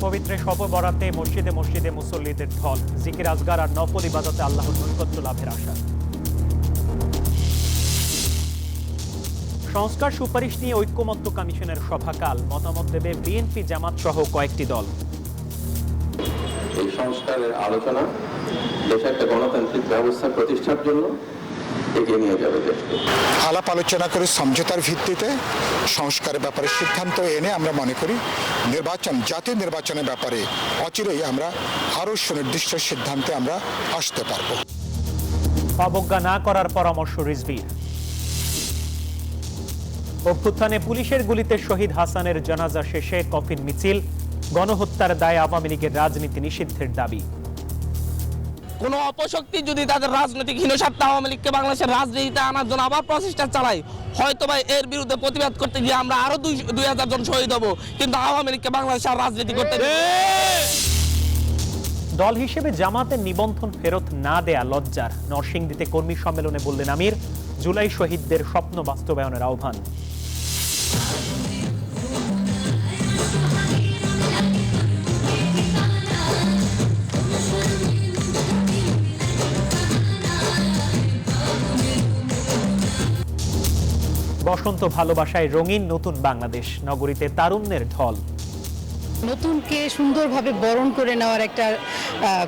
পবিত্র শবে বরাতে মসজিদে মসজিদে মুসল্লিদের ঢল, জিকির আজগার আর নফল ইবাদতে আল্লাহর নৈকট্য লাভের আশা। সংস্কার সুপারিশ নিয়ে ঐক্যমত্য কমিশনের সভাকাল, মতামত দেবে বিএনপি, জামাত সহ কয়েকটি দল। এই সংস্কারের আলোচনা দেশে একটা গণতান্ত্রিক ব্যবস্থা প্রতিষ্ঠার জন্য এগিয়ে নিয়ে যাবে দেশকে। আলাপ আলোচনা করে সমঝোতার ভিত্তিতে সংস্কারের ব্যাপারে সিদ্ধান্ত এনে আমরা মনে করি জাতীয় নির্বাচনের ব্যাপারে অচিরেই আমরা আরও সুনির্দিষ্ট সিদ্ধান্তে আমরা আসতে পারব। অবজ্ঞা না করার পরামর্শ রিজভীর। অভ্যুত্থানে পুলিশের গুলিতে শহীদ হাসানের জানাজা শেষে কফিন মিছিল, গণহত্যার দায়ে আওয়ামী লীগের রাজনীতি নিষিদ্ধের দাবি। কোন অপশক্তি যদি তাদের রাজনৈতিক হীনস্বার্থে আওয়ামী লীগকে বাংলাদেশের রাজনীতিতে আনার জন্য আবার প্রচেষ্টা চালায়, হয়তো বা এর বিরুদ্ধে প্রতিবাদ করতে গিয়ে আমরা আরো 2000 জন শহীদ হব, কিন্তু আওয়ামী লীগকে বাংলাদেশের রাজনীতি করতে দল হিসেবে জামাতের নিবন্ধন ফেরত না দেয়া লজ্জার, নরসিংদীতে কর্মী সম্মেলনে বললেন আমির। জুলাই শহীদদের স্বপ্ন বাস্তবায়নের আহ্বান। বসন্ত ভালোবাসায় রঙিন নতুন বাংলাদেশ, নগরীতে তারুণ্যের ঢল। নতুনকে সুন্দরভাবে বরণ করে নেওয়ার একটা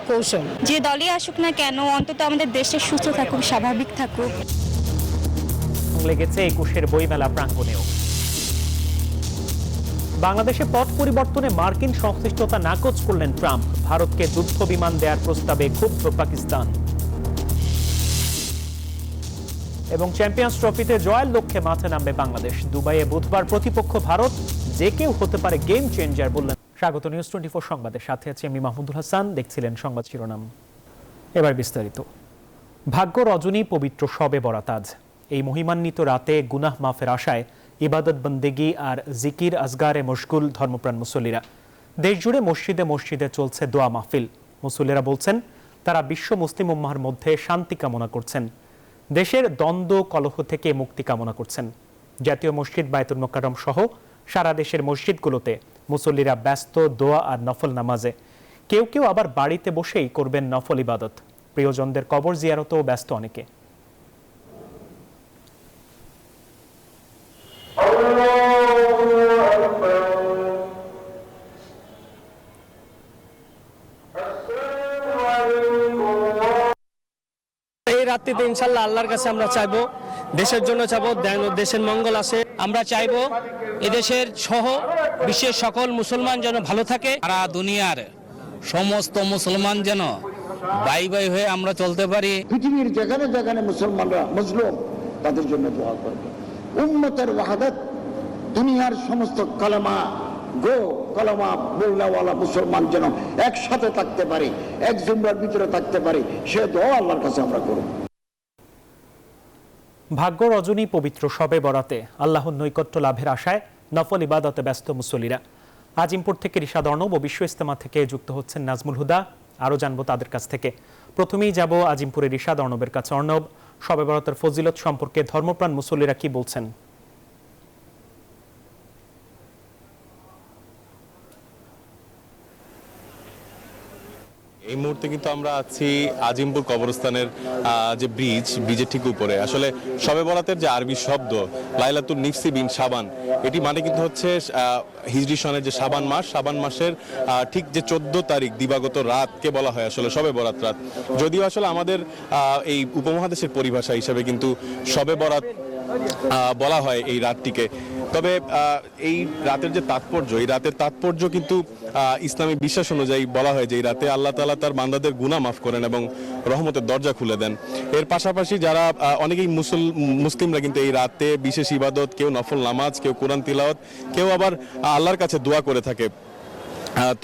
কৌশল। যে দলই আসুক না কেন, অন্তত আমাদের দেশে সুস্থ থাকুক, স্বাভাবিক থাকুক। লেগেছে 21-এর বইমেলা প্রাঙ্গণেও। বাংলাদেশে পথ পরিবর্তনে মার্কিন সংশ্লিষ্টতা নাকচ করলেন ট্রাম্প। ভারতকে যুদ্ধ বিমান দেওয়ার প্রস্তাবে ক্ষুব্ধ পাকিস্তান। এবং চ্যাম্পিয়ন্স ট্রফিতে জয়ের লক্ষ্যে মাঠে নামবে বাংলাদেশ। দুবাইয়ে বুধবার প্রতিপক্ষ ভারত, যে কেউ হতে পারে গেম চেঞ্জার বললেন। স্বাগত নিউজ 24 সংবাদের সাথে আছি আমি মাহমুদুল হাসান। দেখছিলেন সংবাদ শিরোনাম, এবার বিস্তারিত। ভাগ্য রজনী পবিত্র শবে বরাত আজ। এই মহিমান্বিত রাতে গুনাহ মাফের আশায় ইবাদত বন্দেগী আর জিকির আজগারে মশগুল ধর্মপ্রাণ মুসল্লিরা। দেশ জুড়ে মসজিদে মসজিদে চলছে দোয়া মাহফিল। মুসল্লিরা বলছেন তারা বিশ্ব মুসলিম উম্মাহর মধ্যে শান্তি কামনা করছেন, দেশের দ্বন্দ্ব কলহ থেকে মুক্তি কামনা করছেন। জাতীয় মসজিদ বায়তুল মোকাররম সহ সারা দেশের মসজিদগুলোতে মুসল্লিরা ব্যস্ত দোয়া আর নফল নামাজে। কেউ কেউ আবার বাড়িতে বসেই করবেন নফল ইবাদত। প্রিয়জনদের কবর জিয়ারতেও ব্যস্ত অনেকে। রাত্রিতে ইনশাল্লাহ আল্লাহর কাছে আমরা চাইবো, দেশের জন্য চাইবো, দেশের মঙ্গল আসে। আমরা চাইবো এদেশের সহ বিশ্বের সকল মুসলমান যেন ভালো থাকে, সারা দুনিয়ার সমস্ত মুসলমান যেন বাই বাই হয়ে আমরা চলতে পারি। পৃথিবীর যেখানে যেখানে মুসলমানরা মজলুম তাদের জন্য দোয়া করবে। উম্মতের ওয়াহাদাত, দুনিয়ার সমস্ত কালেমা বৌলাওয়ালা মুসলমান যেন একসাথে থাকতে পারে, এক জুমরার ভিতরে থাকতে পারে, সে দোয়া আল্লাহর কাছে আমরা করব। ভাগ্য রজনী পবিত্র শবে বরাতে আল্লাহর নৈকট্য লাভের আশায় নফল ইবাদতে ব্যস্ত মুসল্লিরা। আজিমপুর থেকে রিশাদ অর্ণব ও বিশ্ব ইজতেমা থেকে যুক্ত হচ্ছেন নাজমুল হুদা। আরও জানবো তাদের কাছ থেকে। প্রথমেই যাব আজিমপুরের রিশাদ অর্ণবের কাছে। অর্ণব, শবে বরাতের ফজিলত সম্পর্কে ধর্মপ্রাণ মুসল্লিরা কি বলছেন? এই মুহূর্তে কিন্তু আমরা আছি আজিমপুর কবরস্থানের যে ব্রিজের ঠিক উপরে। আসলে শবে বরাতের যে আরবি শব্দ লাইলাতুন নিফসি বিন শাবান, এটি মানে কিন্তু হচ্ছে হিজরি সনের যে শাবান মাসের ঠিক যে 14 তারিখ দিবাগত রাতকে বলা হয় আসলে শবে বরাত রাত। যদিও আসলে আমাদের এই উপমহাদেশের পরিভাষা হিসেবে কিন্তু শবে বরাত বলা হয় এই রাতটিকে। তবে এই রাতের যে তাৎপর্য, এই রাতের তাৎপর্য কিন্তু ইসলামী বিশ্বাস অনুযায়ী বলা হয় যে এই রাতে আল্লাহ তাআলা তার বান্দাদের গুনাহ মাফ করেন এবং রহমতের দরজা খুলে দেন। এর পাশাপাশি যারা অনেকেই মুসলিমরা কিন্তু এই রাতে বিশেষ ইবাদত, কেউ নফল নামাজ, কেউ কোরআন তিলাওয়াত, কেউ আবার আল্লাহর কাছে দোয়া করে থাকে।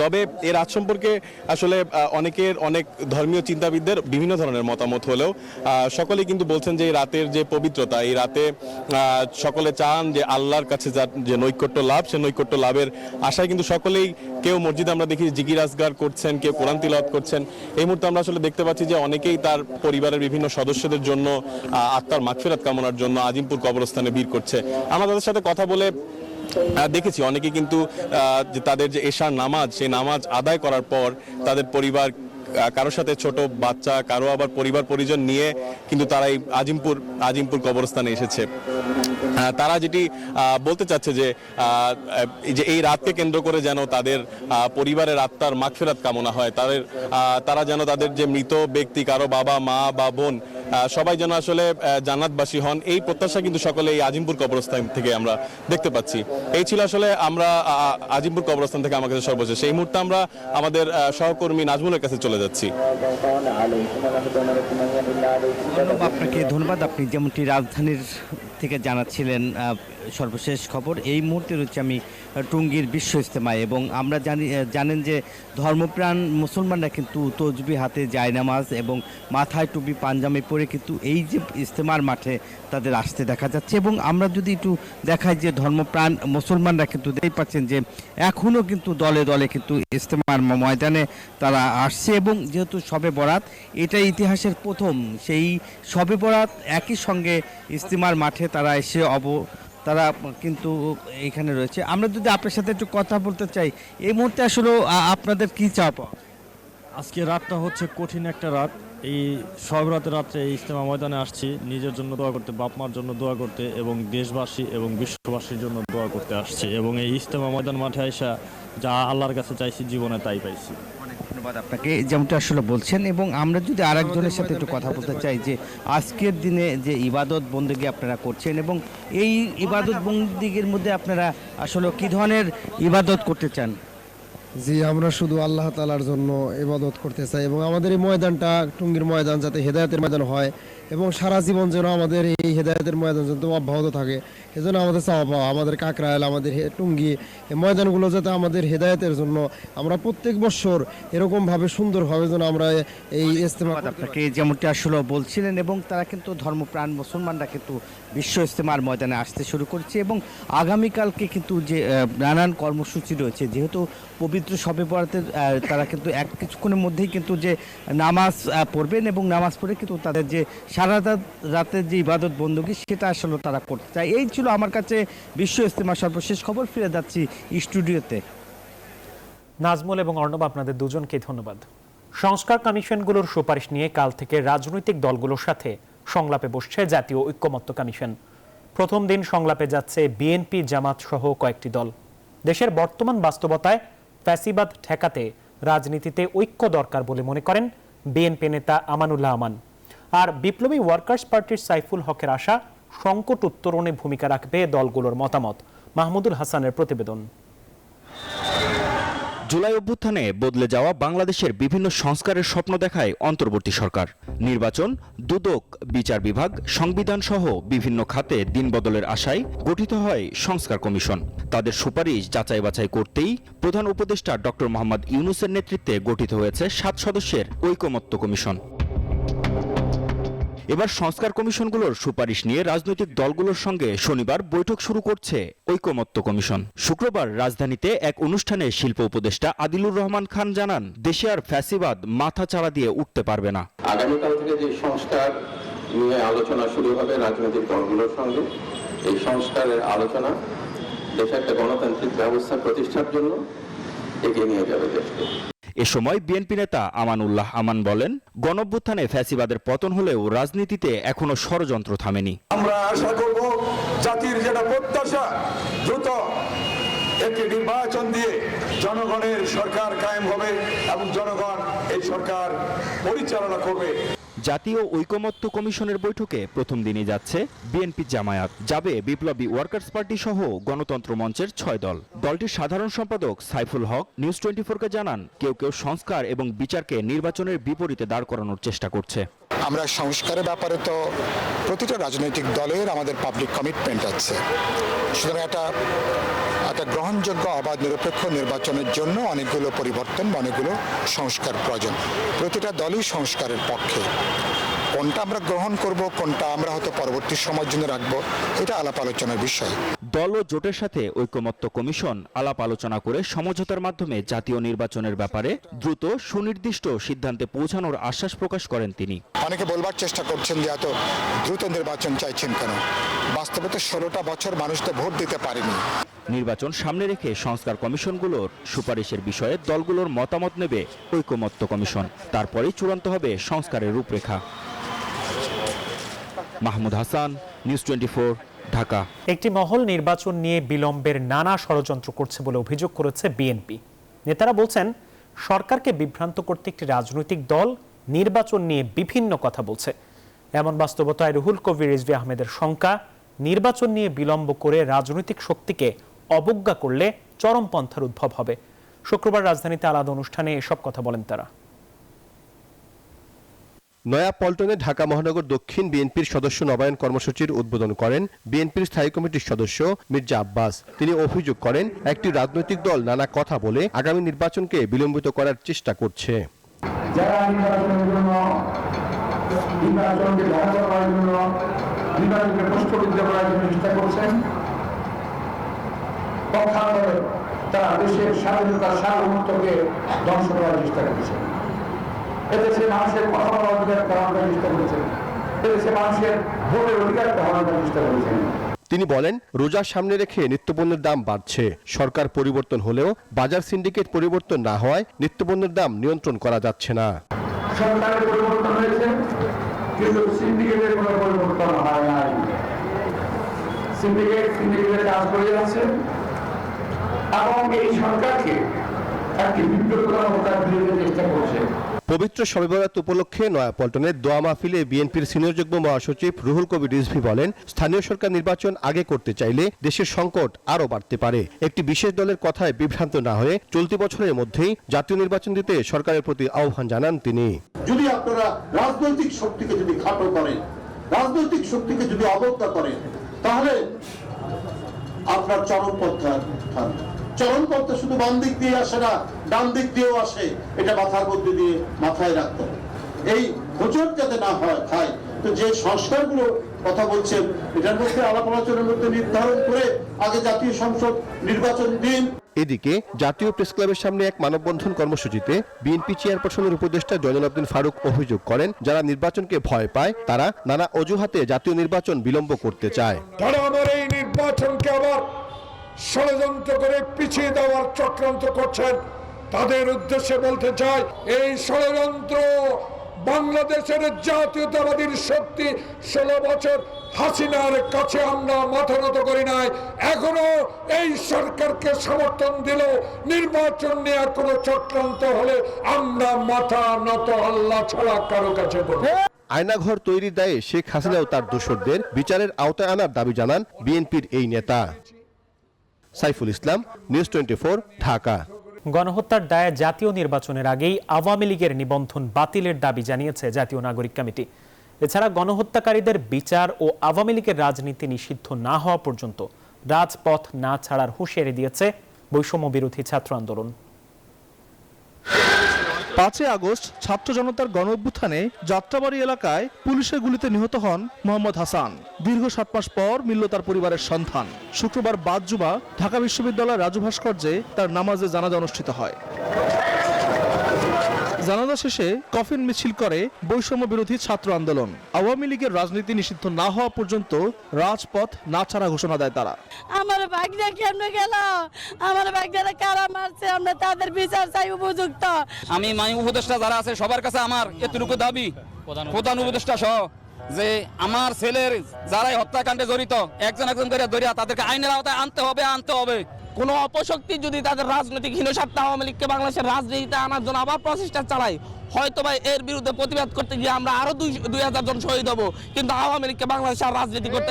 তবে এই রাত সম্পর্কে আসলে অনেক ধর্মীয় চিন্তাবিদদের বিভিন্ন ধরনের মতামত হলেও সকলেই কিন্তু বলছেন যে এই রাতের যে পবিত্রতা, এই রাতে সকলে চান যে আল্লাহর কাছে যে নৈকট্য লাভ, সে নৈকট্য লাভের আশায় কিন্তু সকলেই, কেউ মসজিদে আমরা দেখি জিকির আজগার করছেন, কেউ কোরআন তিলাওয়াত করছেন। এই মুহূর্তে আমরা আসলে দেখতে পাচ্ছি যে অনেকেই তার পরিবারের বিভিন্ন সদস্যদের জন্য আত্মার মাগফিরাত কামনার জন্য আজিমপুর কবরস্থানে ভিড় করছে। আমরা তাদের সাথে কথা বলে দেখেছি অনেকে কিন্তু যে তাদের যে এশার নামাজ, সেই নামাজ আদায় করার পর তাদের পরিবার, কারোর সাথে ছোট বাচ্চা, কারো আবার পরিবার পরিজন নিয়ে কিন্তু তারা এই আজিমপুর কবরস্থানে এসেছে। তারা যেটি বলতে চাচ্ছে যে এই রাতকে কেন্দ্র করে যেন তাদের পরিবারের আত্মার মাগফিরাত কামনা হয়, তারা যেন তাদের যে মৃত ব্যক্তি, কারো বাবা, মা বা বোন, সবাই যেন আসলে জান্নাতবাসী হন, এই প্রত্যাশা কিন্তু সকলে এই আজিমপুর কবরস্থান থেকে আমরা দেখতে পাচ্ছি। এই ছিল আসলে আমরা আজিমপুর কবরস্থান থেকে আমার কাছে সর্বশেষ। এই মুহূর্তে আমরা আমাদের সহকর্মী নাজমুলের কাছে চলে যাচ্ছি। আপনাকে ধন্যবাদ। আপনি যেমনটি রাজধানীর থেকে জানাচ্ছিলেন সর্বশেষ খবর, এই মুহূর্তে রয়েছে আমি টুঙ্গীর বিশ্ব ইজতেমায়, এবং আমরা জানেন যে ধর্মপ্রাণ মুসলমানরা কিন্তু তসবিহ হাতে জায়নামাজ এবং মাথায় টুপি পাঞ্জাবি পরে কিন্তু এই যে ইজতেমার মাঠে তাদের আসতে দেখা যাচ্ছে। এবং আমরা যদি একটু দেখাই যে ধর্মপ্রাণ মুসলমানরা কিন্তু দেখতে পাচ্ছেন যে এখনও কিন্তু দলে দলে কিন্তু ইজতেমার ময়দানে তারা আসছে। এবং যেহেতু শবে বরাত, এটাই ইতিহাসের প্রথম সেই শবে বরাত একই সঙ্গে ইজতেমার মাঠে তারা এসে তারা কিন্তু এইখানে রয়েছে। আমরা যদি আপনার সাথে একটু কথা বলতে চাই, এই মুহূর্তে আসলে আপনাদের কি চাপ? আজকে রাতটা হচ্ছে কঠিন একটা রাত। এই সব রাতের রাত্রে এই ইজতেমা ময়দানে আসছি নিজের জন্য দোয়া করতে, বাপ মার জন্য দোয়া করতে এবং দেশবাসী এবং বিশ্ববাসীর জন্য দোয়া করতে আসছি। এবং এই ইজতেমা ময়দান মাঠে আইসা যা আল্লাহর কাছে চাইছি জীবনে তাই পাইছি। ধন্যবাদ আপনাকে, যেমনটা আসলে বলছেন। এবং আমরা যদি আরেকজনের সাথে একটু কথা বলতে চাই যে আজকের দিনে যে ইবাদত বন্দেগী আপনারা করছেন, এবং এই ইবাদত বন্দেগীর মধ্যে আপনারা আসলে কী ধরনের ইবাদত করতে চান? জি, আমরা শুধু আল্লাহ তাআলার জন্য ইবাদত করতে চাই, এবং আমাদের এই ময়দানটা টুঙ্গির ময়দান যাতে হেদায়েতের ময়দান হয়, এবং সারা জীবন যেন আমাদের এই হেদায়েতের ময়দান যেন অব্যাহত থাকে, এজন্য আমাদের চাওয়া পাওয়া, আমাদের কাকরাইল, আমাদের টুঙ্গি, এই ময়দানগুলো যাতে আমাদের হেদায়েতের জন্য আমরা প্রত্যেক বছর এরকমভাবে সুন্দরভাবে যেন আমরা এই ইজতেমা। আপনাকে যেমনটি আসলে বলছিলেন, এবং তারা কিন্তু ধর্মপ্রাণ মুসলমানরা কিন্তু বিশ্ব ইজতেমার ময়দানে আসতে শুরু করছে। এবং আগামীকালকে কিন্তু যে নানান কর্মসূচি রয়েছে, যেহেতু পবিত্র শবে বরাতের তারা কিন্তু কিছুক্ষণের মধ্যেই কিন্তু যে নামাজ পড়বেন, এবং নামাজ পড়ে কিন্তু তাদের যে সারা রাতের যে ইবাদত বন্দেগী সেটা আসলে তারা করতে চায়। এই ছিল আমার কাছে বিশ্ব ইজতেমার সর্বশেষ খবর। ফিরে যাচ্ছি স্টুডিওতে। নাজমুল এবং অর্ণব, আপনাদের দুজনকে ধন্যবাদ। সংস্কার কমিশনগুলোর সুপারিশ নিয়ে কাল থেকে রাজনৈতিক দলগুলোর সাথে সংলাপে বসছে জাতীয় ঐক্যমত্য কমিশন। প্রথম দিন সংলাপে যাচ্ছে বিএনপি, জামাত সহ কয়েকটি দল। দেশের বর্তমান বাস্তবতায় ফ্যাসিবাদ ঠেকাতে রাজনীতিতে ঐক্য দরকার বলে মনে করেন বিএনপি নেতা আমানুল্লাহ আমান। আর বিপ্লবী ওয়ার্কার্স পার্টির সাইফুল হকের আশা সংকট উত্তরণে ভূমিকা রাখবে দলগুলোর মতামত। মাহমুদুল হাসানের প্রতিবেদন। জুলাই অভ্যুত্থানে বদলে যাওয়া বাংলাদেশের বিভিন্ন সংস্কারের স্বপ্ন দেখায় অন্তর্বর্তী সরকার। নির্বাচন, দুদক, বিচার বিভাগ, সংবিধান সহ বিভিন্ন খাতে দিনবদলের আশায় গঠিত হয় সংস্কার কমিশন। তাদের সুপারিশ যাচাই বাছাই করতেই প্রধান উপদেষ্টা ডক্টর মোহাম্মদ ইউনূসের নেতৃত্বে গঠিত হয়েছে 7 সদস্যের ঐকমত্য কমিশন। এবার সংস্কার কমিশনগুলোর সুপারিশ নিয়ে রাজনৈতিক দলগুলোর সঙ্গে শনিবার বৈঠক শুরু করছে ঐকমত্য কমিশন। শুক্রবার রাজধানীতে এক অনুষ্ঠানে শিল্প উপদেষ্টা আদিলুর রহমান খান জানান, দেশে আর ফ্যাসিবাদ মাথা চাড়া দিয়ে উঠতে পারবে না। আগামীকাল থেকে যে সংস্কার নিয়ে আলোচনা শুরু হবে রাজনৈতিক দলগুলোর সঙ্গে, এই সংস্কারের আলোচনা দেশে একটা গণতান্ত্রিক ব্যবস্থা প্রতিষ্ঠার জন্য এগিয়ে নিয়ে যাবে দেশকে। এ সময় বিএনপি নেতা আমানুল্লাহ আমান বলেন, গণঅভ্যুত্থানে ফ্যাসিবাদের পতন হলেও রাজনীতিতে এখনো ষড়যন্ত্র থামেনি। আমরা আশা করব জাতির যেটা প্রত্যাশা, দ্রুত একটি নির্বাচন দিয়ে জনগণের সরকার কায়েম হবে এবং জনগণ এই সরকার পরিচালনা করবে। জাতীয় ঐকমত্য কমিশনের বৈঠকে প্রথম দিনই যাচ্ছে বিএনপি, জামায়াত, যাবে বিপ্লবী ওয়ার্কার্স পার্টি সহ গণতন্ত্র মঞ্চের 6 দল। দলটির সাধারণ সম্পাদক সাইফুল হক নিউজ 24-কে জানান, কেউ কেউ সংস্কার এবং বিচারকে নির্বাচনের বিপরীতে দাঁড় করানোর চেষ্টা করছে। আমরা সংস্কারের ব্যাপারে তো প্রতিটা রাজনৈতিক দলের আমাদের পাবলিক কমিটমেন্ট আছে, সুতরাং একটা গ্রহণযোগ্য অবাধ নিরপেক্ষ নির্বাচনের জন্য অনেকগুলো পরিবর্তন, অনেকগুলো সংস্কার প্রয়োজন। প্রতিটা দলই সংস্কারের পক্ষে। কোনটা আমরা গ্রহণ করব, কোনটা আমরা হয়তো পরবর্তী সময়ের জন্য রাখবো, এটা আলাপ আলোচনার বিষয়। দল ও জোটের সাথে ঐকমত্য কমিশন আলাপ আলোচনা করে সমঝোতার মাধ্যমে জাতীয় নির্বাচনের ব্যাপারে দ্রুত সুনির্দিষ্ট সিদ্ধান্তে পৌঁছানোর আশ্বাস প্রকাশ করেন তিনি। অনেকে বলবার চেষ্টা করছেন যে এত দ্রুত নির্বাচন চাইছেন কেন। বাস্তবে তো 16টা বছর মানুষ তো ভোট দিতে পারেনি। নির্বাচন সামনে রেখে সংস্কার কমিশনগুলোর সুপারিশের বিষয়ে দলগুলোর মতামত নেবে ঐকমত্য কমিশন, তারপরেই চূড়ান্ত হবে সংস্কারের রূপরেখা। মাহমুদ হাসান, নিউজ 24, ঢাকা। একটি মহল নির্বাচন নিয়ে বিলম্বের নানা ষড়যন্ত্র করছে বলে অভিযোগ করেছে বিএনপি। নেতারা বলছেন, সরকারকে বিভ্রান্ত করতে একটি রাজনৈতিক দল নির্বাচন নিয়ে বিভিন্ন কথা বলছে। এমন বাস্তবতায় রুহুল কবির রিজভী আহমেদের শঙ্কা, নির্বাচন নিয়ে বিলম্ব করে রাজনৈতিক শক্তিকে অবজ্ঞা করলে চরমপন্থার উদ্ভব হবে। শুক্রবার রাজধানীতে আলাদা অনুষ্ঠানে এসব কথা বলেন তারা। নয়াপল্টনে ঢাকা মহানগর দক্ষিণ বিএনপির সদস্য নবায়ন কর্মসূচির উদ্বোধন করেন বিএনপির স্থায়ী কমিটির সদস্য মির্জা আব্বাস। তিনি অভিযোগ করেন, একটি রাজনৈতিক দল নানা কথা বলে আগামী নির্বাচনকে বিলম্বিত করার চেষ্টা করছে। যারা নির্বাচনকে ধ্বংস করার জন্য, নির্বাচনকে প্রশ্নবিদ্ধ করার জন্য চেষ্টা করছেন, পক্ষান্তরে তারা দেশের স্বাধীনতার সার্বভৌমত্বকে ধ্বংস করার চেষ্টা করছে। এদেশে মানুষের কথা বলার অধিকার করার চেষ্টা করেছেন, এদেশে মানুষের ভোটের অধিকার করার চেষ্টা করেছেন। তিনি বলেন, রোজার সামনে রেখে নিত্যপণ্যের দাম বাড়ছে। সরকার পরিবর্তন হলেও বাজার সিন্ডিকেট পরিবর্তন না হওয়ায় নিত্যপণ্যের দাম নিয়ন্ত্রণ করা যাচ্ছে না। সরকারের পরিবর্তন হয়েছে, কিন্তু সিন্ডিকেটের কোনো পরিবর্তন হয় নাই। সিন্ডিকেটের কাজ করে যাচ্ছে এবং এই সরকারকে একটি বিব্রতকর অবস্থায় ফেলে দিতে চেষ্টা করছে। পবিত্র শবে বরাত উপলক্ষে নয়াপল্টনের দোয়া মাহফিলে বিএনপির সিনিয়র যুগ্ম মহাসচিব রুহুল কবির রিজভী বলেন, স্থানীয় সরকার নির্বাচন আগে করতে চাইলে দেশের সংকট আরও বাড়তে পারে। একটি বিশেষ দলের কথায় বিভ্রান্ত না হয়ে চলতি বছরের মধ্যেই জাতীয় নির্বাচন দিতে সরকারের প্রতি আহ্বান জানান তিনি। যদি আপনারা রাজনৈতিক শক্তিকে যদি খাটো করেন, রাজনৈতিক শক্তিকে যদি অবজ্ঞা করেন, তাহলে আপনার চরমপন্থা থাকবে। চরমপন্থা শুধু বাম দিক দিয়ে আসে না, ডান দিক দিয়েও আসে। এটা মাথার মধ্যে দিয়ে মাথায় রাখতে হবে। এই হোঁচট যাতে না হয় খায়, তো যে সংস্কারগুলো কথা বলছেন, এটার মধ্যে আলাপ আলোচনার মধ্যে নির্ধারণ করে আগে জাতীয় সংসদ নির্বাচন দিন। এদিকে জাতীয় প্রেস ক্লাবের সামনে এক মানববন্ধন কর্মসূচিতে বিএনপি চেয়ারপারসনের উপদেষ্টা জয়নুল আবদিন ফারুক অভিযোগ করেন, যারা নির্বাচনকে ভয় পায় তারা নানা অজুহাতে জাতীয় নির্বাচন বিলম্ব করতে চায়। তারা আমার এই নির্বাচনকে আবার ষড়যন্ত্র করে পিছিয়ে দেওয়ার চক্রান্ত করছেন। তাদের উদ্দেশ্যে বলতে চাই, এই ষড়যন্ত্র বাংলাদেশের জাতীয়তাবাদীর শক্তি 16 বছর হাসিনার কাছে আমরা মাথা নত করি নাই। এখনো এই সরকারকে সমর্থন দিল, নির্বাচন নিয়ে কোনো চক্রান্ত হলে আমরা মাথা নত আল্লাহ ছাড়া কারো কাছে করব। আয়নাঘর তৈরির দায়ে শেখ হাসিনাও তার দোসরদের বিচারের আওতায় আনার দাবি জানান বিএনপির এই নেতা। সাইফুল ইসলাম, নিউজ 24, ঢাকা। গণহত্যার দায়ে জাতীয় নির্বাচনের আগেই আওয়ামী লীগের নিবন্ধন বাতিলের দাবি জানিয়েছে জাতীয় নাগরিক কমিটি। এছাড়া গণহত্যাকারীদের বিচার ও আওয়ামী লীগের রাজনীতি নিষিদ্ধ না হওয়া পর্যন্ত রাজপথ না ছাড়ার হুঁশিয়ারি দিয়েছে বৈষম্য বিরোধী ছাত্র আন্দোলন। 5 আগস্ট ছাত্র জনতার গণ অভ্যুত্থানে যাত্রাবাড়ি এলাকায় পুলিশের গুলিতে নিহত হন মোহাম্মদ হাসান। দীর্ঘ 7 মাস পর মিলল তার পরিবারের সন্ধান। শুক্রবার বাদ জুমা ঢাকা বিশ্ববিদ্যালয়ের রাজু ভাস্কর্যে তার নামাজে জানাজা অনুষ্ঠিত হয়। জানাজা শেষে কফিন মিছিল করে বৈষম্য বিরোধী ছাত্র আন্দোলন। আওয়ামী লীগের রাজনীতি নিষিদ্ধ না হওয়া পর্যন্ত রাজপথ না ছাড়া ঘোষণা দেয় তারা। আমার ভাগ্যে কেমনে গেল, আমার ভাগ্যে কারা মারছে, আমরা তাদের বিচার চাই উপযুক্ত। আমি উপদেষ্টা যারা আছে সবার কাছে আমার এতটুকু দাবি, প্রধান উপদেষ্টা সহ, যে আমার ছেলের যারাই হত্যাকাণ্ডে জড়িত একজন করে ধরিয়া তাদেরকে আইনের আওতায় আনতে হবে। কোন অপশক্তি যদি তাদের রাজনৈতিক হীনস্বার্থে আওয়ামী লীগকে বাংলাদেশের রাজনীতিতে আনার জন্য আবার প্রচেষ্টা চালায়, হয়তোবা এর বিরুদ্ধে প্রতিবাদ করতে গিয়ে আমরা আরো 2000 জন শহীদ হব, কিন্তু আওয়ামী লীগকে বাংলাদেশের রাজনীতি করতে।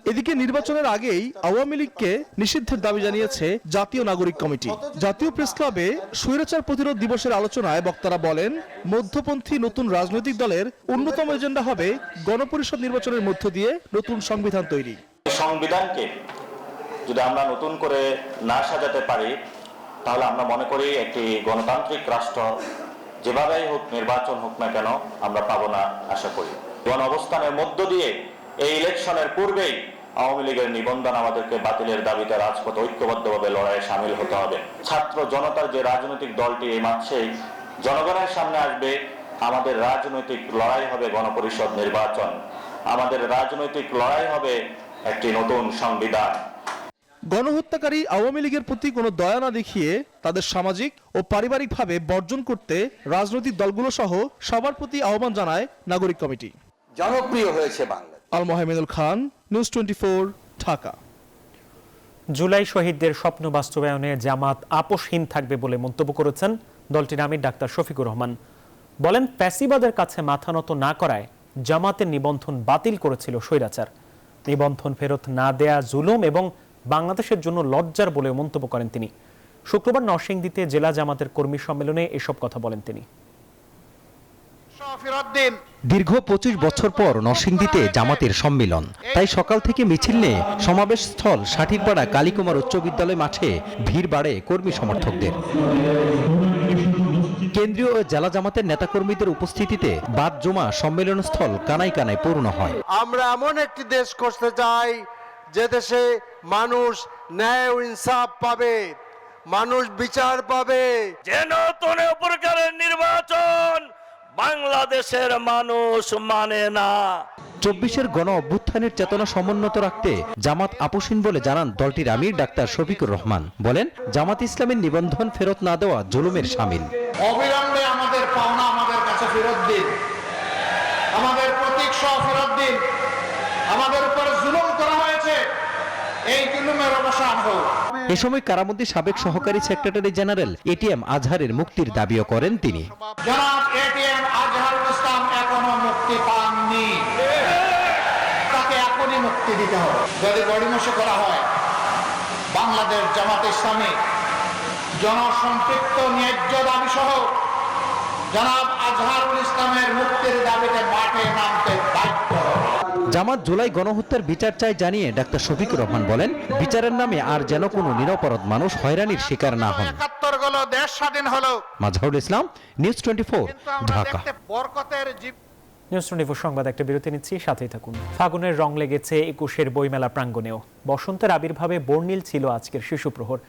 এদিকে নির্বাচনের আগেই আওয়ামী লীগকে নিষিদ্ধের দাবি জানিয়েছে জাতীয় নাগরিক কমিটি। জাতীয় প্রেস ক্লাবে স্বৈরাচার প্রতিরোধ দিবসের আলোচনায় বক্তারা বলেন, মধ্যপন্থী নতুন রাজনৈতিক দলের অন্যতম এজেন্ডা হবে গণপরিষদ নির্বাচনের মধ্য দিয়ে নতুন সংবিধান তৈরি। সংবিধানকে যদি আমরা নতুন করে না সাজাতে পারি, তাহলে আমরা মনে করি একটি গণতান্ত্রিক রাষ্ট্র যেভাবেই হোক নির্বাচন হোক না কেন আমরা পাবো না আশা করি। গণ অবস্থানের মধ্য দিয়ে এই ইলেকশনের পূর্বেই আওয়ামী লীগের নিবন্ধন আমাদেরকে বাতিলের দাবিতে রাজপথে ঐক্যবদ্ধভাবে লড়াইয়ে সামিল হতে হবে। ছাত্র জনতার যে রাজনৈতিক দলটি এই মাসেই জনগণের সামনে আসবে, আমাদের রাজনৈতিক লড়াই হবে গণপরিষদ নির্বাচন, আমাদের রাজনৈতিক লড়াই হবে একটি নতুন সংবিধান। গণহত্যাকারী আওয়ামী লীগের প্রতি কোনো দয়া না দেখিয়ে তাদের সামাজিক ও পারিবারিকভাবে বর্জন করতে রাজনৈতিক দলগুলো সহ সবার প্রতি আহ্বান জানায় নাগরিক কমিটি। জনপ্রিয় হয়েছে বাংলা। আল মোহাম্মেদুল খান, নিউজ 24, ঢাকা। জুলাই শহীদদের স্বপ্ন বাস্তবায়নে জামাত আপোষহীন থাকবে বলে মন্তব্য করেছেন দলটির আমির ডাক্তার শফিকুর রহমান। বলেন, ফ্যাসিবাদের কাছে মাথা নত না করায় জামাতের নিবন্ধন বাতিল করেছিল স্বৈরাচার। নিবন্ধন ফেরত না দেয়া জুলুম এবং বাংলাদেশের জন্য লজ্জার বলে মন্তব্য করেন তিনি। শুক্রবার নরসিংদীতে জেলা জামাতের কর্মী সম্মেলনে এসব কথা বলেন তিনি। দীর্ঘ 25 বছর পর নরসিংদীতে জামাতের সম্মেলন, তাই সকাল থেকে মিছিল নিয়ে সমাবেশ স্থল ষাটিরপাড়া কালীকুমার উচ্চ বিদ্যালয় মাঠে ভিড় বাড়ে কর্মী সমর্থকদের। কেন্দ্রীয় ও জেলা জামাতের নেতাকর্মীদের উপস্থিতিতে বাদ জমা সম্মেলন স্থল কানায় কানায় পূর্ণ হয়। আমরা এমন একটি দেশ করতে চাই যে দেশে মানুষ ন্যায় ও ইনসাফ পাবে, মানুষ বিচার পাবে। যেন কোনো প্রকারের নির্বাচন বাংলাদেশের মানুষ মানে না। 24-এর গণ অভ্যুত্থানের চেতনা সমুন্নত রাখতে জামাত আপোষহীন বলে জানান দলটির আমির ডাক্তার শফিকুর রহমান। বলেন, জামাত ইসলামের নিবন্ধন ফেরত না দেওয়া জুলুমের শামিল। অবিলম্বে আমাদের পাওনা আমাদের কাছে ফেরত দিন, আমাদের প্রতীক সহ ফেরত দিন। আমাদের উপরে জুলুম করা হয়েছে, এই জুলুমের অবসান হোক। এ সময় কারামুদ্দি সাবেক সহকারী সেক্রেটারি জেনারেল এটিএম আজহারের মুক্তির দাবিও করেন তিনি। জনাব এটিএম আজহারুল ইসলাম এখনো মুক্তি পাননি, তাকে এখনই মুক্তি দিতে হবে। যদি গড়িমসি করা হয়, বাংলাদেশ জামাত ইসলামী জনসম্পৃক্ত ন্যায্য দাবি সহ জনাব আজহারুল ইসলামের মুক্তির দাবিতে মাঠে নামতে বাধ্য। জামাত জুলাই গণহত্যার বিচার চায় জানিয়ে ডাক্তার শফিকুর রহমান বলেন, বিচারের নামে আর যেন কোনো নিরপরাধ মানুষ হয়রানির শিকার না হন। 71 হলো, দেশ স্বাধীন হলো। মাজহারুল ইসলাম, নিউজ 24, ঢাকা। নিউজ 24 সংবাদ একটা বিরতি নিচ্ছি, সাথেই থাকুন। ফাগুনের রং লেগেছে 21-এর বইমেলা প্রাঙ্গণেও। বসন্তের আবির্ভাবে বর্ণিল ছিল আজকের শিশু প্রহর।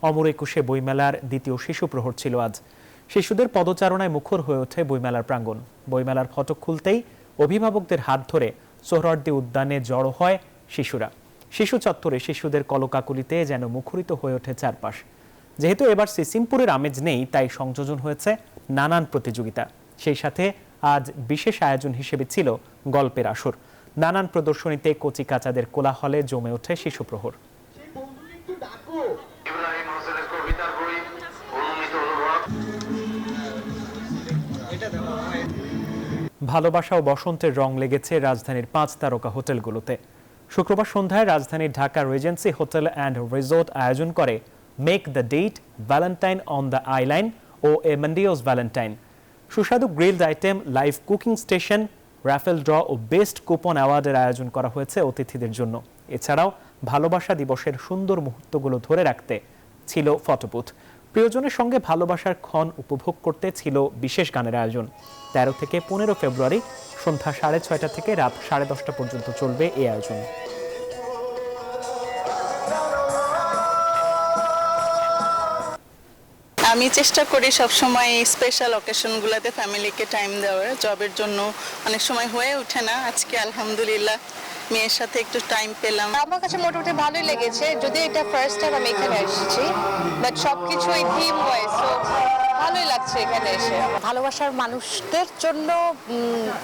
অমর 21-এ বইমেলার দ্বিতীয় শিশু প্রহর ছিল আজ। শিশুদের পদচারণায় মুখর হয়ে ওঠে বইমেলার প্রাঙ্গণ। বইমেলার ফটক খুলতেই অভিভাবকদের হাত ধরে সোহরাওয়ার্দী উদ্যানে জড়ো হয় শিশুরা। শিশু চত্বরে শিশুদের কলকাকলিতে যেন মুখরিত হয়ে ওঠে চারপাশ। যেহেতু এবার সিসিমপুরের আমেজ নেই, তাই সংযোজন হয়েছে নানান প্রতিযোগিতা। সেই সাথে আজ বিশেষ আয়োজন হিসেবে ছিল গল্পের আসর। নানান প্রদর্শনীতে কচি কাচাদের কোলাহলে জমে ওঠে শিশু প্রহর। ভালোবাসা ও বসন্তের রং লেগেছে রাজধানীর 5 তারকা হোটেলগুলোতে। শুক্রবার সন্ধ্যায় রাজধানীর Dhaka regency hotel and resort আয়োজন করে make the date, Valentine on the island ও এ মন্ডিওস ভ্যালেন্টাইন। সুস্বাদু grilled item, live cooking station, raffle draw ও বেস্ট কুপন অ্যাওয়ার্ডের আয়োজন করা হয়েছে অতিথিদের জন্য। এছাড়াও ভালোবাসা দিবসের সুন্দর মুহূর্তগুলো ধরে রাখতে ছিল ফটোবুথ। প্রিয়জনের সঙ্গে ভালোবাসার ক্ষণ উপভোগ করতে ছিল বিশেষ গানের আয়োজন। 13 থেকে 15 ফেব্রুয়ারি সন্ধ্যা 6:30 থেকে রাত 10:30 পর্যন্ত চলবে এই আয়োজন। আমি চেষ্টা করি সবসময় স্পেশাল অকেশনগুলোতে ফ্যামিলিকে টাইম দেওয়ার। জবের জন্য অনেক সময় হয়ে ওঠে না। আজকে আলহামদুলিল্লাহ মেয়ের সাথে একটু টাইম পেলাম। আমার কাছে মোটামুটি ভালোই লেগেছে, যদি এটা ফার্স্ট টাইম আমি এখানে এসেছি, বাট সবকিছুই থিম ওয়াইজ সো ভালোই লাগছে এখানে এসে। ভালোবাসার মানুষদের জন্য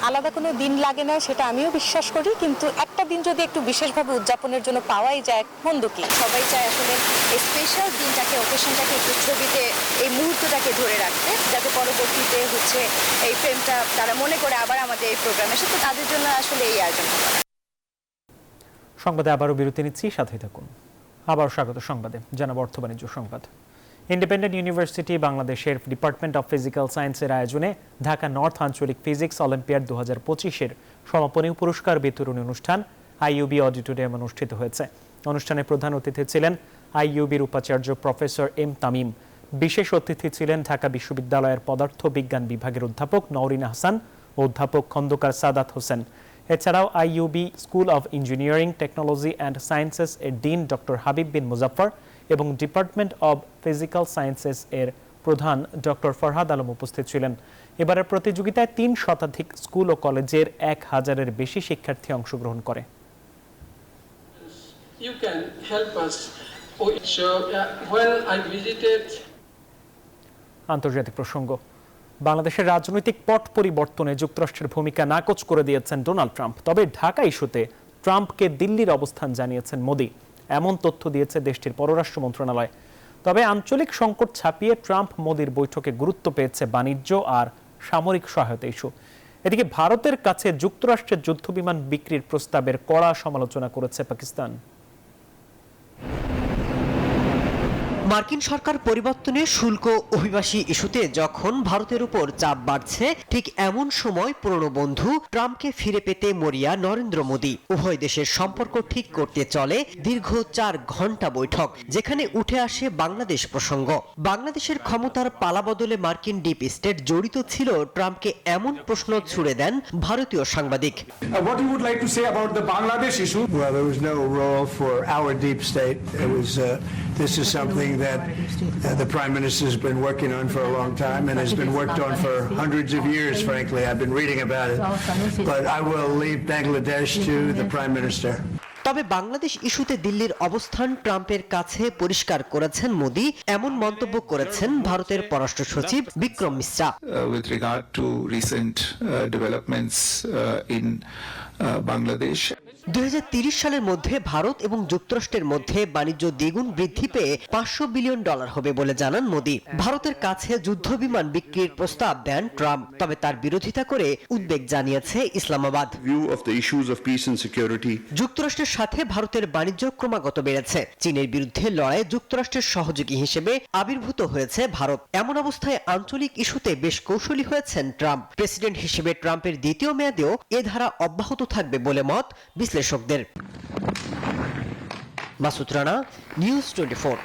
আলাদা কোনো দিন লাগে না, সেটা আমিও বিশ্বাস করি, কিন্তু একটা দিন যদি একটু বিশেষভাবে উদযাপনের জন্য পাওয়াই যায়, মন্দ কি। সবাই চায় আসলে এই স্পেশাল দিনটাকে, অকেশনটাকে একটু ছবিতে এই মুহূর্তটাকে ধরে রাখতে, যাতে পরবর্তীতে হচ্ছে এই প্রেমটা তারা মনে করে আবার আমাদের এই প্রোগ্রামে এসে, তো তাদের জন্য আসলে এই আয়োজন করা। সংবাদে আবারও বিরতি নিচ্ছি, সাথেই থাকুন। আবারও স্বাগত সংবাদে, জানাবো অর্থ বাণিজ্য সংবাদ। ইন্ডিপেন্ডেন্ট ইউনিভার্সিটি বাংলাদেশের ডিপার্টমেন্ট অফ ফিজিক্যাল সায়েন্সের আয়োজনে ঢাকা নর্থ আঞ্চলিক ফিজিক্স অলিম্পিয়াড 2025-এর সমাপনী পুরস্কার বিতরণী অনুষ্ঠান আইইউবি অডিটোরিয়ামে অনুষ্ঠিত হয়েছে। অনুষ্ঠানে প্রধান অতিথি ছিলেন আইইউবির উপাচার্য প্রফেসর এম তামিম। বিশেষ অতিথি ছিলেন ঢাকা বিশ্ববিদ্যালয়ের পদার্থ বিজ্ঞান বিভাগের অধ্যাপক নওরিন আহসান ও অধ্যাপক খন্দকার সাদাত হোসেন। এছাড়াও IUB school of engineering, technology and sciences এর ডিন ডক্টর হাবিব বিন মুজাফফর এবং ডিপার্টমেন্ট অব ফিজিক্যাল সায়েন্সেস এর প্রধান ডক্টর ফরহাদ আলম উপস্থিত ছিলেন। এবারের প্রতিযোগিতায় ৩ শতাধিক স্কুল ও কলেজের ১,০০০-এর বেশি শিক্ষার্থী অংশগ্রহণ করে। আন্তর্জাতিক প্রসঙ্গ, বাংলাদেশের রাজনৈতিক পট পরিবর্তনে যুক্তরাষ্ট্রের ভূমিকা নাকচ করে দিয়েছেন ডোনাল্ড ট্রাম্প। তবে ঢাকা ইস্যুতে ট্রাম্পকে দিল্লির অবস্থান জানিয়েছেন মোদি, এমন তথ্য দিয়েছে দেশটির পররাষ্ট্র মন্ত্রণালয়। তবে আঞ্চলিক সংকট ছাপিয়ে ট্রাম্প মোদির বৈঠকে গুরুত্ব পেয়েছে বাণিজ্য আর সামরিক সহায়তা ইস্যু। এদিকে ভারতের কাছে যুক্তরাষ্ট্রের যুদ্ধবিমান বিক্রির প্রস্তাবের কড়া সমালোচনা করেছে পাকিস্তান। মার্কিন সরকার পরিবর্তনে শুল্ক অভিবাসী ইস্যুতে যখন ভারতের উপর চাপ বাড়ছে, ঠিক এমন সময় পুরনো বন্ধু ট্রাম্পকে ফিরে পেতে মরিয়া নরেন্দ্র মোদি। উভয় দেশের সম্পর্ক ঠিক করতে চলে দীর্ঘ 4 ঘন্টা বৈঠক, যেখানে উঠে আসে বাংলাদেশ প্রসঙ্গ। বাংলাদেশের ক্ষমতার পালাবদলে মার্কিন ডিপ স্টেট জড়িত ছিল ট্রাম্পকে এমন প্রশ্ন ছুড়ে দেন ভারতীয় সাংবাদিক। What you would like to say about the Bangladesh issue? Well, there was no role for our deep state. It was this is something that the Prime Minister has been working on for a long time and has been worked on for hundreds of years, frankly. I've been reading about it. But I will leave Bangladesh to the Prime Minister. তবে বাংলাদেশ ইস্যুতে দিল্লির অবস্থান ট্রাম্পের কাছে পরিষ্কার করেছেন মোদি, এমন মন্তব্য করেছেন ভারতের পররাষ্ট্র সচিব Vikram Mishra. With regard to recent developments in Bangladesh. 2030 সালের মধ্যে ভারত এবং যুক্তরাষ্ট্রের মধ্যে বাণিজ্য দ্বিগুণ বৃদ্ধি পেয়ে $500 বিলিয়ন হবে বলে জানান মোদি। ভারতের কাছে যুদ্ধবিমান বিক্রির প্রস্তাব দেন ট্রাম্প, তবে তার বিরোধিতা করে উদ্বেগ জানিয়েছে ইসলামাবাদ। যুক্তরাষ্ট্রের সাথে ভারতের বাণিজ্য ক্রমাগত বেড়েছে। চীনের বিরুদ্ধে লড়াইয়ে যুক্তরাষ্ট্রের সহযোগী হিসেবে আবির্ভূত হয়েছে ভারত। এমন অবস্থায় আঞ্চলিক ইস্যুতে বেশ কৌশলী হয়েছেন ট্রাম্প। প্রেসিডেন্ট হিসেবে ট্রাম্পের দ্বিতীয় মেয়াদেও এ ধারা অব্যাহত থাকবে বলে মত বিশ্লেষকদের। মাসুদ রানা, নিউজ 24।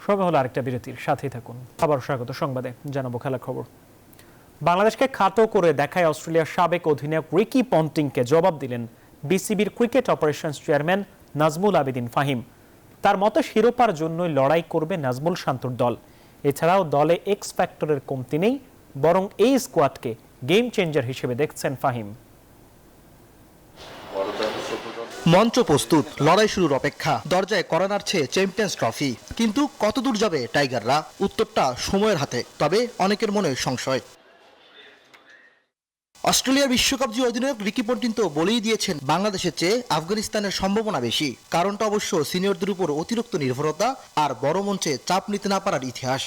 সময় হলো আরেকটা বিরতির, সাথেই থাকুন। আবার স্বাগত সংবাদে জানাবো খেলার খবর। বাংলাদেশকে খাটো করে দেখায় অস্ট্রেলিয়ার সাবেক অধিনায়ক রিকি পন্টিংকে জবাব দিলেন বিসিবির cricket operations chairman Nazmul Abedin Fahim. তার মতে শিরোপার জন্যই লড়াই করবে নাজমুল শান্তর দল। এছাড়াও দলে এক্স ফ্যাক্টরের কমতি নেই, বরং এই স্কোয়াডকে গেম চেঞ্জার হিসেবে দেখছেন ফাহিম। মঞ্চ প্রস্তুত, লড়াই শুরুর অপেক্ষা। দরজায় কড়া নাড়ছে চ্যাম্পিয়ন্স ট্রফি, কিন্তু কতদূর যাবে টাইগাররা? উত্তরটা সময়ের হাতে, তবে অনেকের মনে সংশয়। অস্ট্রেলিয়ার বিশ্বকাপ জয়ী অধিনায়ক রিকি পন্টিং তো বলেই দিয়েছেন বাংলাদেশের চেয়ে আফগানিস্তানের সম্ভাবনা বেশি। কারণটা অবশ্য সিনিয়রদের উপর অতিরিক্ত নির্ভরতা আর বড় মঞ্চে চাপ নিতে না পারার ইতিহাস।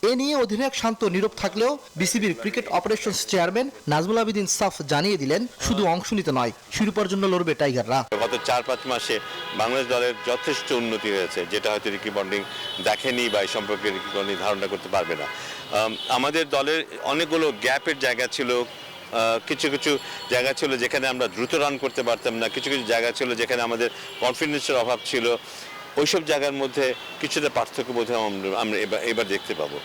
এ নিয়ে অধিনায়ক শান্ত নীরব থাকলেও বিসিবির cricket operations chairman Nazmul Abedin সাফ জানিয়ে দিলেন, শুধু অংশ নিতে নয়, শিরোপার জন্য লড়বে টাইগাররা। গত 4-5 মাসে বাংলাদেশ দলের যথেষ্ট উন্নতি হয়েছে, যেটা হয়তো রিকি পন্টিং দেখেনি বা এই সম্পর্কে রিকি পন্টিং ধারণা করতে পারবে না। আমাদের দলের অনেকগুলো গ্যাপের জায়গা ছিল, কিছু কিছু জায়গা ছিল যেখানে আমরা দ্রুত রান করতে পারতাম না, কিছু কিছু জায়গা ছিল যেখানে আমাদের কনফিডেন্সের অভাব ছিল। ওইসব জায়গার মধ্যে কিছুটা পার্থক্য বোধহয় আমরা এবার দেখতে পাবো।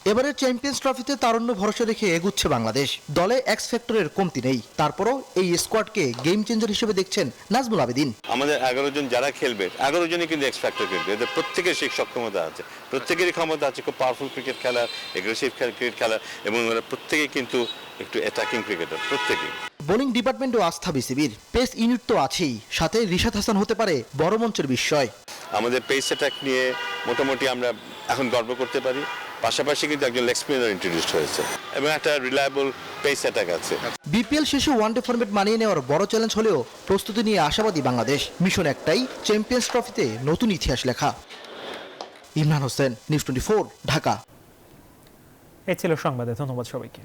এবারের চ্যাম্পিয়ন্স ট্রফিতে তারুণ্য ভরসা রেখে এগুচ্ছে বাংলাদেশ। দলে এক্স ফ্যাক্টরের কমতি নেই, তারপরও এই স্কোয়াডকে গেম চেঞ্জার হিসেবে দেখছেন নাজমুল আবেদিন। আমাদের 11 জন যারা খেলবে, 11 জনই কিন্তু এক্স ফ্যাক্টর খেলবে। এদের প্রত্যেকের সেই সক্ষমতা আছে, প্রত্যেকেরই ক্ষমতা আছে খুব পাওয়ারফুল ক্রিকেট খেলার, এগ্রেসিভ ক্রিকেট খেলার, এবং ওরা প্রত্যেকেই কিন্তু একটু অ্যাটাকিং ক্রিকেটার প্রত্যেকেই। বোলিং ডিপার্টমেন্টও আস্থা বিসিবির, পেস ইউনিট তো আছেই, সাথে রিশাদ হাসান হতে পারে বড় মঞ্চের বিস্ময়। আমাদের পেস অ্যাটাক নিয়ে মোটামুটি আমরা এখন গর্ব করতে পারি। পাশাপাশি কিন্তু একজন লেগ স্পিনার ইন্ট্রোডিউসড হয়েছে এবং একটা রিলায়েবল পেস অ্যাটাক আছে। বিপিএল শেষে ওয়ানডে ফরম্যাট মানিয়ে নেওয়ার বড় চ্যালেঞ্জ হলেও প্রস্তুতি নিয়ে আশাবাদী বাংলাদেশ। মিশন একটাই, চ্যাম্পিয়ন্স ট্রফিতে নতুন ইতিহাস লেখা। ইমরান হোসেন, নিউজ 24, ঢাকা। এই ছিল সংবাদে, ধন্যবাদ সবাইকে।